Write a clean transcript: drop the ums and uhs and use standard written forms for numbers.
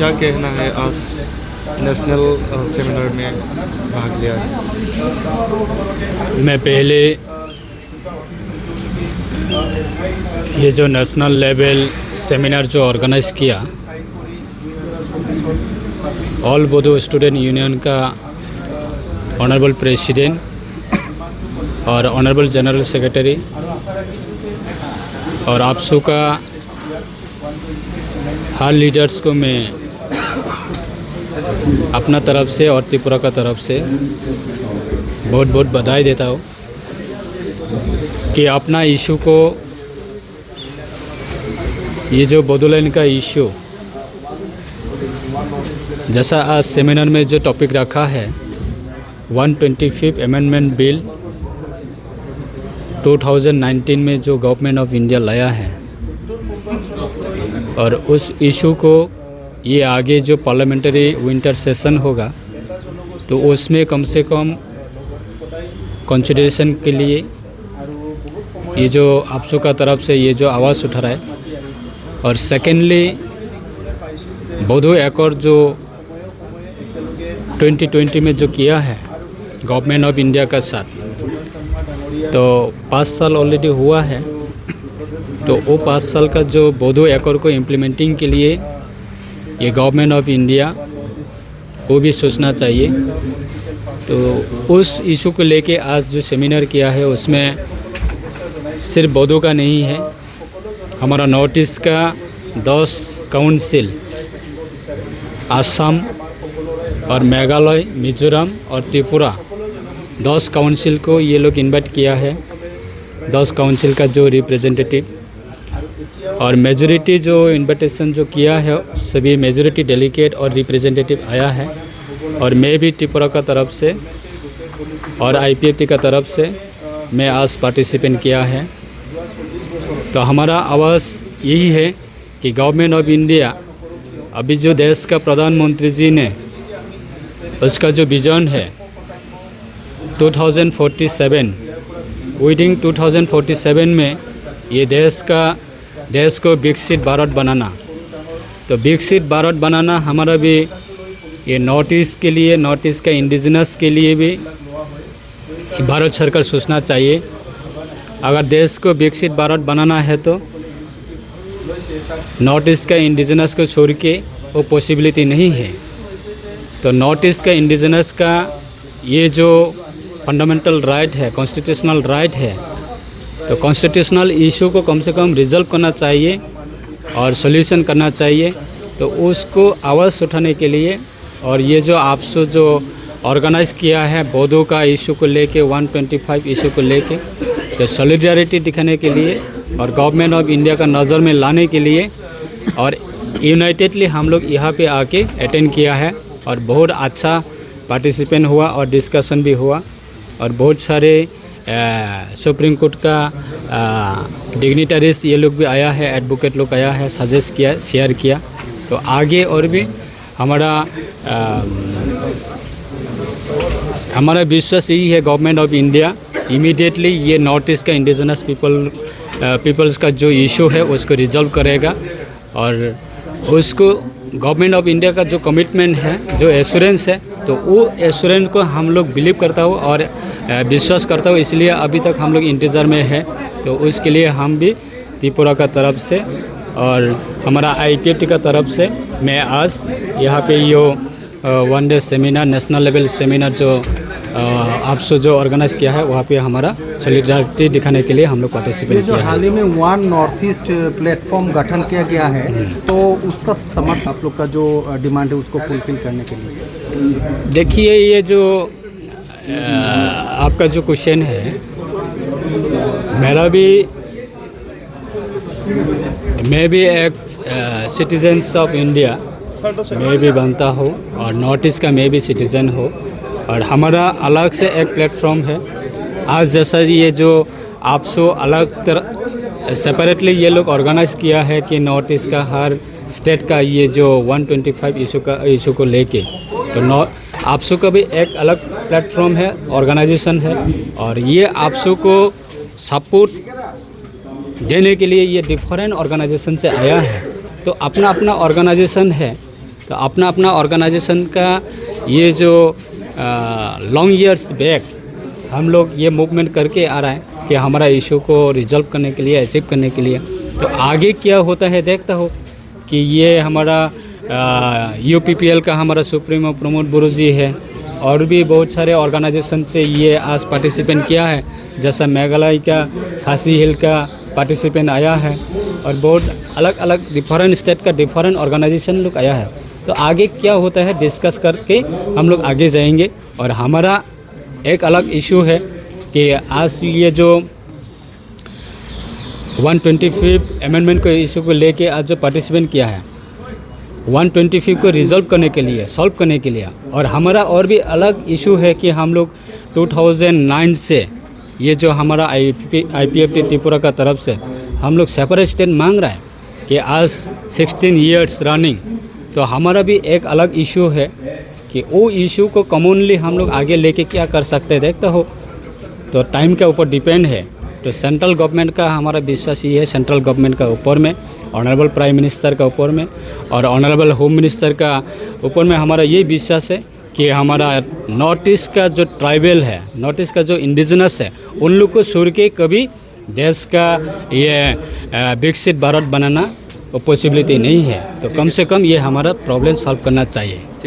क्या कहना है आज नेशनल सेमिनार में भाग लिया है? मैं पहले ये जो नेशनल लेवल सेमिनार जो ऑर्गेनाइज किया ऑल बोडो स्टूडेंट यूनियन का ऑनरेबल प्रेसिडेंट और ऑनरेबल जनरल सेक्रेटरी और आप सब का हर लीडर्स को मैं अपना तरफ से और त्रिपुरा का तरफ से बहुत बहुत बधाई देता हूँ कि अपना इशू को ये जो बोडोलैंड का इशू जैसा आज सेमिनार में जो टॉपिक रखा है 125th अमेंडमेंट बिल 2019 में जो गवर्नमेंट ऑफ इंडिया लाया है और उस इशू को ये आगे जो पार्लियामेंट्री विंटर सेशन होगा तो उसमें कम से कम कंसिडरेशन के लिए ये जो आप सब का तरफ से ये जो आवाज़ उठा रहा है और सेकेंडली बोडो एकॉर्ड जो 2020 में जो किया है गवर्नमेंट ऑफ इंडिया का साथ तो 5 साल ऑलरेडी हुआ है तो वो 5 साल का जो बोडो एकॉर्ड को इम्प्लीमेंटिंग के लिए ये गवर्नमेंट ऑफ इंडिया वो भी सोचना चाहिए। तो उस इशू को लेके आज जो सेमिनार किया है उसमें सिर्फ बोडो का नहीं है, हमारा नॉर्थ ईस्ट का 10 काउंसिल असम और मेघालय, मिजोरम और त्रिपुरा 10 काउंसिल को ये लोग इनवाइट किया है, 10 काउंसिल का जो रिप्रेजेंटेटिव और मेजॉरिटी जो इनविटेशन जो किया है सभी मेजॉरिटी डेलीगेट और रिप्रेजेंटेटिव आया है और मैं भी त्रिपुरा का तरफ से और IPFT का तरफ से मैं आज पार्टिसिपेट किया है। तो हमारा आवाज़ यही है कि गवर्नमेंट ऑफ इंडिया अभी जो देश का प्रधानमंत्री जी ने उसका जो विजन है 2047 विदिन 2047 में ये देश को विकसित भारत बनाना, तो विकसित भारत बनाना हमारा भी ये नॉर्थ ईस्ट के लिए, नॉर्थ ईस्ट का इंडिजिनस के लिए भी भारत सरकार सोचना चाहिए। अगर देश को विकसित भारत बनाना है तो नॉर्थ ईस्ट का इंडिजिनस को छोड़ के वो पॉसिबिलिटी नहीं है। तो नॉर्थ ईस्ट का इंडिजिनस का ये जो फंडामेंटल राइट है, कॉन्स्टिट्यूशनल राइट है, तो कॉन्स्टिट्यूशनल इशू को कम से कम रिजॉल्व करना चाहिए और सॉल्यूशन करना चाहिए। तो उसको आवाज़ उठाने के लिए और ये जो आपसे जो ऑर्गेनाइज़ किया है बोडो का इशू को लेके 125 इशू को लेके तो सॉलिडारिटी दिखाने के लिए और गवर्नमेंट ऑफ इंडिया का नज़र में लाने के लिए और यूनाइटेडली हम लोग यहाँ पे आके अटेंड किया है और बहुत अच्छा पार्टिसिपेंट हुआ और डिस्कशन भी हुआ और बहुत सारे सुप्रीम कोर्ट का डिग्निटरीज ये लोग भी आया है, एडवोकेट लोग आया है, सजेस्ट किया, शेयर किया। तो आगे और भी हमारा विश्वास यही है गवर्नमेंट ऑफ इंडिया इमीडिएटली ये नॉर्थ ईस्ट का इंडिजिनस पीपल्स का जो इशू है उसको रिजॉल्व करेगा और उसको गवर्नमेंट ऑफ इंडिया का जो कमिटमेंट है, जो एश्योरेंस है, तो वो एश्योरेंस को हम लोग बिलीव करता हूँ और विश्वास करता हूँ, इसलिए अभी तक हम लोग इंतज़ार में है। तो उसके लिए हम भी त्रिपुरा का तरफ से और हमारा IPFT का तरफ से मैं आज यहाँ पे यो 1 day seminar, national level seminar जो आपसे जो ऑर्गेनाइज किया है वहाँ पे हमारा सॉलिडारिटी दिखाने के लिए हम लोग पार्टिसिपेट किया है। हाल ही में वन नॉर्थ ईस्ट प्लेटफॉर्म गठन किया गया है, तो उसका समर्थन आप लोग का जो डिमांड है उसको फुलफिल करने के लिए। देखिए ये जो आपका जो क्वेश्चन है मैं भी एक सिटीजन्स ऑफ इंडिया मैं भी बनता हूँ और नॉर्थ ईस्ट का मैं भी सिटीज़न हूँ और हमारा अलग से एक प्लेटफॉर्म है। आज जैसा ये जो आप सो अलग तरह सेपरेटली ये लोग ऑर्गेनाइज़ किया है कि नॉर्थ ईस्ट का हर स्टेट का ये जो 125 इशू को लेके तो आपसू का भी एक अलग प्लेटफॉर्म है, ऑर्गेनाइजेशन है और ये आपसू को सपोर्ट देने के लिए ये डिफरेंट ऑर्गेनाइजेशन से आया है। तो अपना अपना ऑर्गेनाइजेशन है तो अपना अपना ऑर्गेनाइजेशन का ये जो लॉन्ग ईयर्स बैक हम लोग ये मूवमेंट करके आ रहा है कि हमारा इशू को रिजॉल्व करने के लिए, अचीव करने के लिए। तो आगे क्या होता है देखता हो कि ये हमारा UPPL का हमारा सुप्रीमो प्रमोद बुरु जी है, और भी बहुत सारे ऑर्गेनाइजेशन से ये आज पार्टिसिपेंट किया है, जैसा मेघालय का खासी हिल का पार्टिसिपेंट आया है, और बहुत अलग अलग डिफरेंट स्टेट का डिफरेंट ऑर्गेनाइजेशन लोग आया है। तो आगे क्या होता है डिस्कस करके हम लोग आगे जाएंगे। और हमारा एक अलग इशू है कि आज ये जो 125 अमेंडमेंट को इशू को लेके आज जो पार्टिसिपेंट किया है 125 को रिजॉल्व करने के लिए, सॉल्व करने के लिए। और हमारा और भी अलग इशू है कि हम लोग 2009 से ये जो हमारा IPFT त्रिपुरा का तरफ से हम लोग सेपरेट स्टेट मांग रहा है कि आज 16 ईयर्स रनिंग। तो हमारा भी एक अलग इशू है कि वो इशू को कॉमनली हम लोग आगे लेके क्या कर सकते हैं देखते हो। तो टाइम के ऊपर डिपेंड है। तो सेंट्रल गवर्नमेंट का हमारा विश्वास ये है, सेंट्रल गवर्नमेंट का ऊपर में, ऑनरेबल प्राइम मिनिस्टर का ऊपर में और ऑनरेबल होम मिनिस्टर का ऊपर में हमारा ये विश्वास है कि हमारा नॉर्थ ईस्ट का जो ट्राइबल है, नॉर्थ ईस्ट का जो इंडिजिनस है, उन लोग को छोड़ के कभी देश का ये विकसित भारत बनाना पॉसिबिलिटी नहीं है। तो कम से कम ये हमारा प्रॉब्लम सॉल्व करना चाहिए।